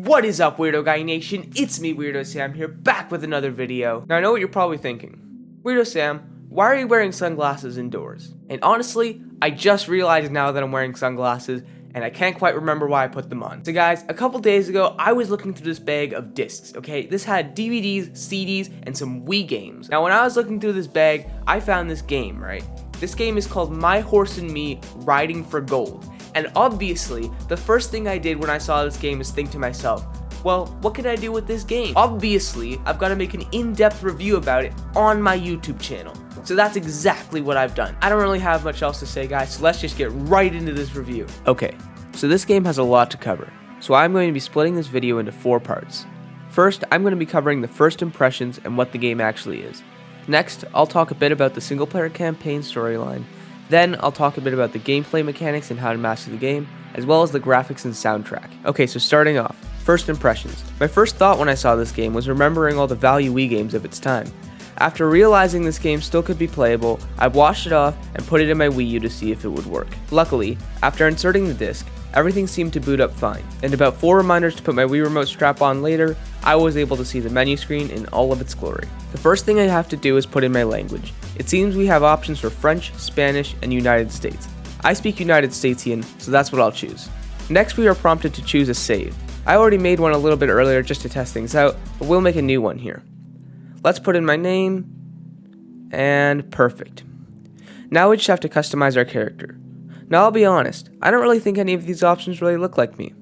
What is up, Weirdo Guy Nation? It's me, Weirdo Sam, here, back with another video. Now, I know what you're probably thinking. Weirdo Sam, why are you wearing sunglasses indoors? And honestly, I just realized now that I'm wearing sunglasses, and I can't quite remember why I put them on. So guys, a couple days ago, I was looking through this bag of discs, okay? This had DVDs, CDs, and some Wii games. Now, when I was looking through this bag, I found this game, right? This game is called My Horse and Me Riding for Gold. And obviously, the first thing I did when I saw this game is think to myself, well, what can I do with this game? Obviously, I've got to make an in-depth review about it on my YouTube channel. So that's exactly what I've done. I don't really have much else to say, guys, so let's just get right into this review. Okay, so this game has a lot to cover, so I'm going to be splitting this video into 4 parts. First, I'm going to be covering the first impressions and what the game actually is. Next, I'll talk a bit about the single-player campaign storyline. Then, I'll talk a bit about the gameplay mechanics and how to master the game, as well as the graphics and soundtrack. Okay, so starting off, first impressions. My first thought when I saw this game was remembering all the value Wii games of its time. After realizing this game still could be playable, I washed it off and put it in my Wii U to see if it would work. Luckily, after inserting the disc, everything seemed to boot up fine, and about 4 reminders to put my Wii Remote strap on later, I was able to see the menu screen in all of its glory. The first thing I have to do is put in my language. It seems we have options for French, Spanish, and United States. I speak United Statesian, so that's what I'll choose. Next, we are prompted to choose a save. I already made one a little bit earlier just to test things out, but we'll make a new one here. Let's put in my name, and perfect. Now we just have to customize our character. Now I'll be honest, I don't really think any of these options really look like me,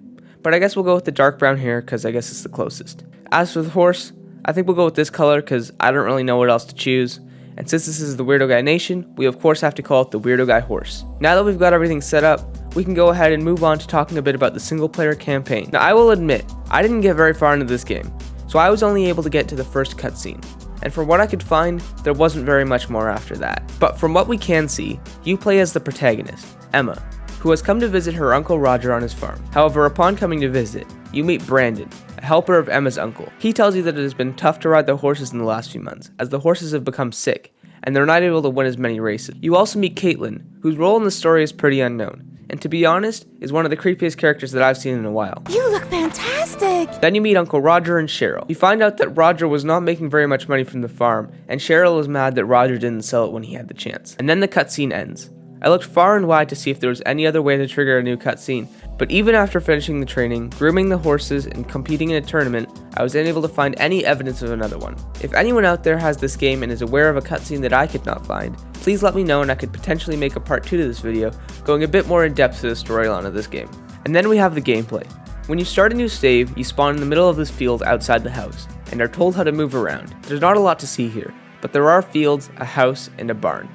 but I guess we'll go with the dark brown hair because I guess it's the closest. As for the horse, I think we'll go with this color because I don't really know what else to choose, and since this is the Weirdo Guy Nation, we of course have to call it the Weirdo Guy Horse. Now that we've got everything set up, we can go ahead and move on to talking a bit about the single player campaign. Now I will admit, I didn't get very far into this game, so I was only able to get to the first cutscene. And from what I could find, there wasn't very much more after that. But from what we can see, you play as the protagonist, Emma, who has come to visit her Uncle Roger on his farm. However, upon coming to visit, you meet Brandon, a helper of Emma's uncle. He tells you that it has been tough to ride the horses in the last few months, as the horses have become sick, and they're not able to win as many races. You also meet Caitlin, whose role in the story is pretty unknown, and to be honest, is one of the creepiest characters that I've seen in a while. You look fantastic! Then you meet Uncle Roger and Cheryl. You find out that Roger was not making very much money from the farm, and Cheryl is mad that Roger didn't sell it when he had the chance. And then the cutscene ends. I looked far and wide to see if there was any other way to trigger a new cutscene, but even after finishing the training, grooming the horses, and competing in a tournament, I was unable to find any evidence of another one. If anyone out there has this game and is aware of a cutscene that I could not find, please let me know and I could potentially make a part 2 to this video, going a bit more in depth to the storyline of this game. And then we have the gameplay. When you start a new save, you spawn in the middle of this field outside the house, and are told how to move around. There's not a lot to see here, but there are fields, a house, and a barn.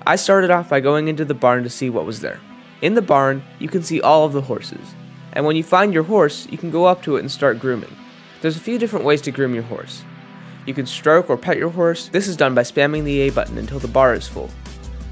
I started off by going into the barn to see what was there. In the barn, you can see all of the horses, and when you find your horse, you can go up to it and start grooming. There's a few different ways to groom your horse. You can stroke or pet your horse. This is done by spamming the A button until the bar is full.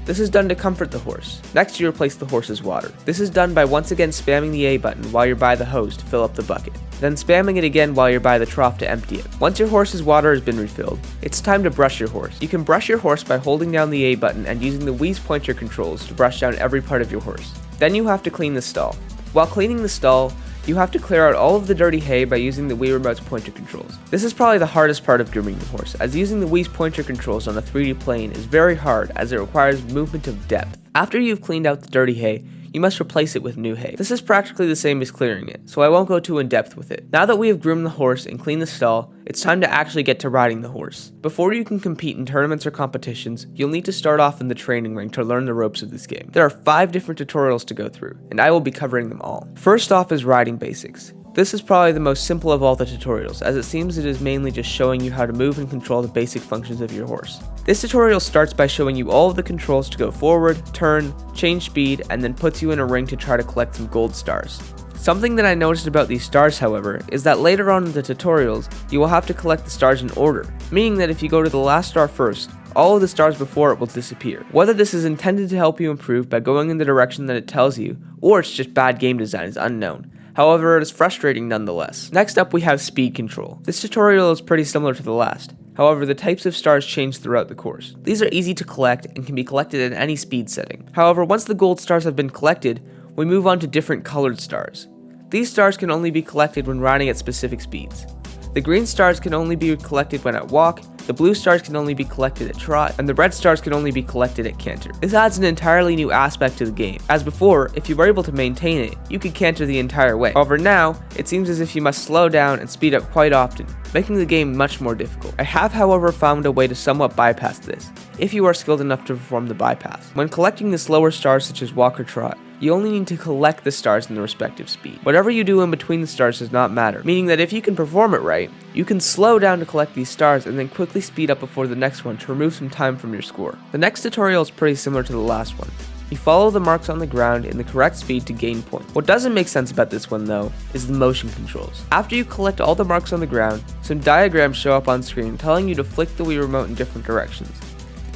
This is done to comfort the horse. Next, you replace the horse's water. This is done by once again spamming the A button while you're by the hose to fill up the bucket, then spamming it again while you're by the trough to empty it. Once your horse's water has been refilled, it's time to brush your horse. You can brush your horse by holding down the A button and using the Wii's pointer controls to brush down every part of your horse. Then you have to clean the stall. While cleaning the stall, you have to clear out all of the dirty hay by using the Wii Remote's pointer controls. This is probably the hardest part of grooming your horse, as using the Wii's pointer controls on a 3D plane is very hard as it requires movement of depth. After you've cleaned out the dirty hay, you must replace it with new hay. This is practically the same as clearing it, so I won't go too in depth with it. Now that we have groomed the horse and cleaned the stall, it's time to actually get to riding the horse. Before you can compete in tournaments or competitions, you'll need to start off in the training ring to learn the ropes of this game. There are 5 different tutorials to go through, and I will be covering them all. First off is riding basics. This is probably the most simple of all the tutorials, as it seems it is mainly just showing you how to move and control the basic functions of your horse. This tutorial starts by showing you all of the controls to go forward, turn, change speed, and then puts you in a ring to try to collect some gold stars. Something that I noticed about these stars, however, is that later on in the tutorials, you will have to collect the stars in order, meaning that if you go to the last star first, all of the stars before it will disappear. Whether this is intended to help you improve by going in the direction that it tells you, or it's just bad game design is unknown. However, it is frustrating nonetheless. Next up we have speed control. This tutorial is pretty similar to the last. However, the types of stars change throughout the course. These are easy to collect and can be collected at any speed setting. However, once the gold stars have been collected, we move on to different colored stars. These stars can only be collected when riding at specific speeds. The green stars can only be collected when at walk, the blue stars can only be collected at trot, and the red stars can only be collected at canter. This adds an entirely new aspect to the game. As before, if you were able to maintain it, you could canter the entire way. However now, it seems as if you must slow down and speed up quite often, making the game much more difficult. I have, however, found a way to somewhat bypass this, if you are skilled enough to perform the bypass. When collecting the slower stars such as walk or trot, you only need to collect the stars in the respective speed. Whatever you do in between the stars does not matter, meaning that if you can perform it right, you can slow down to collect these stars and then quickly speed up before the next one to remove some time from your score. The next tutorial is pretty similar to the last one. You follow the marks on the ground in the correct speed to gain points. What doesn't make sense about this one though, is the motion controls. After you collect all the marks on the ground, some diagrams show up on screen telling you to flick the Wii remote in different directions.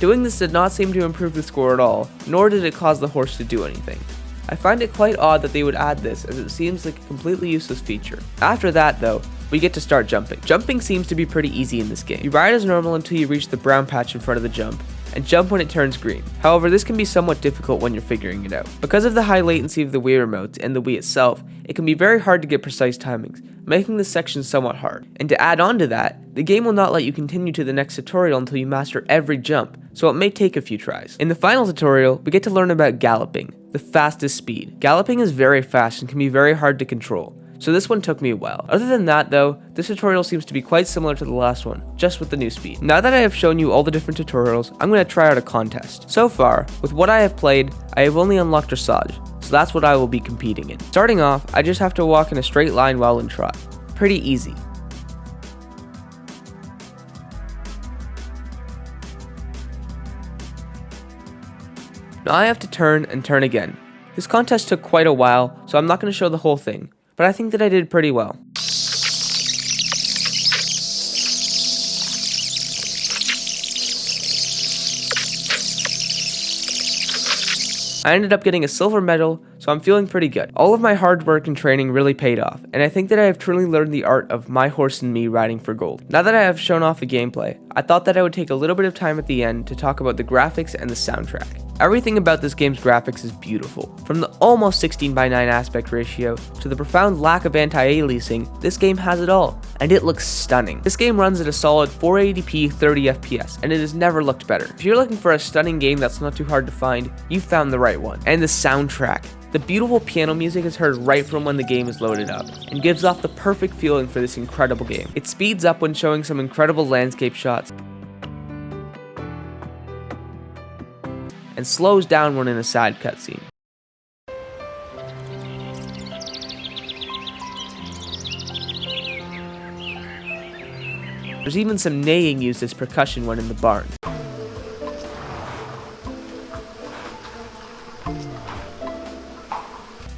Doing this did not seem to improve the score at all, nor did it cause the horse to do anything. I find it quite odd that they would add this, as it seems like a completely useless feature. After that though, we get to start jumping. Jumping seems to be pretty easy in this game. You ride as normal until you reach the brown patch in front of the jump, and jump when it turns green. However, this can be somewhat difficult when you're figuring it out. Because of the high latency of the Wii remote and the Wii itself, it can be very hard to get precise timings, making this section somewhat hard. And to add on to that, the game will not let you continue to the next tutorial until you master every jump, so it may take a few tries. In the final tutorial, we get to learn about galloping, the fastest speed. Galloping is very fast and can be very hard to control, so this one took me a while. Other than that though, this tutorial seems to be quite similar to the last one, just with the new speed. Now that I have shown you all the different tutorials, I'm going to try out a contest. So far, with what I have played, I have only unlocked dressage, so that's what I will be competing in. Starting off, I just have to walk in a straight line while in trot. Pretty easy. Now I have to turn and turn again. This contest took quite a while, so I'm not going to show the whole thing, but I think that I did pretty well. I ended up getting a silver medal, so I'm feeling pretty good. All of my hard work and training really paid off, and I think that I have truly learned the art of my horse and me riding for gold. Now that I have shown off the gameplay, I thought that I would take a little bit of time at the end to talk about the graphics and the soundtrack. Everything about this game's graphics is beautiful. From the almost 16:9 aspect ratio to the profound lack of anti-aliasing, this game has it all, and it looks stunning. This game runs at a solid 480p 30 FPS, and it has never looked better. If you're looking for a stunning game that's not too hard to find, you found the right one. And the soundtrack. The beautiful piano music is heard right from when the game is loaded up, and gives off the perfect feeling for this incredible game. It speeds up when showing some incredible landscape shots, and slows down when in a side cutscene. There's even some neighing used as percussion when in the barn.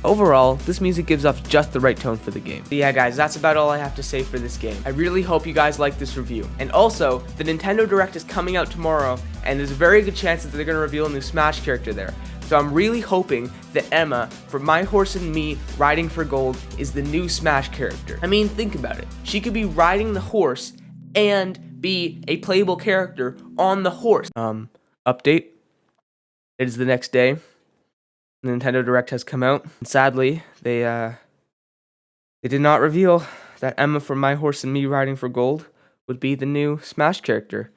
Overall, this music gives off just the right tone for the game. But yeah guys, that's about all I have to say for this game. I really hope you guys like this review. And also, the Nintendo Direct is coming out tomorrow, and there's a very good chance that they're going to reveal a new Smash character there. So I'm really hoping that Emma, from My Horse and Me Riding for Gold, is the new Smash character. I mean, think about it. She could be riding the horse and be a playable character on the horse. Update. It is the next day. The Nintendo Direct has come out, and sadly, they did not reveal that Emma from My Horse and Me Riding for Gold would be the new Smash character.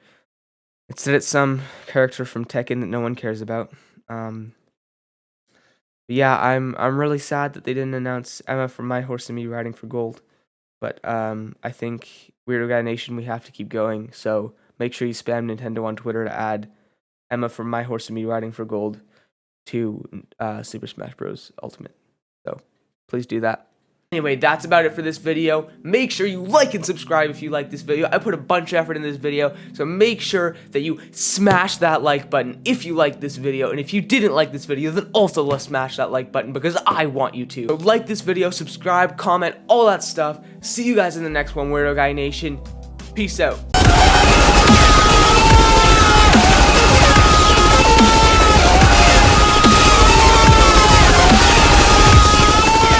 Instead, it's some character from Tekken that no one cares about. But yeah, I'm really sad that they didn't announce Emma from My Horse and Me Riding for Gold. But I think Weirdo Guy Nation, we have to keep going. So make sure you spam Nintendo on Twitter to add Emma from My Horse and Me Riding for Gold to Super Smash Bros. Ultimate. So please do that. Anyway, that's about it for this video. Make sure you like and subscribe if you like this video. I put a bunch of effort in this video, so make sure that you smash that like button if you like this video. And if you didn't like this video, then also let's smash that like button because I want you to. So like this video, subscribe, comment, all that stuff. See you guys in the next one, Weirdo Guy Nation. Peace out.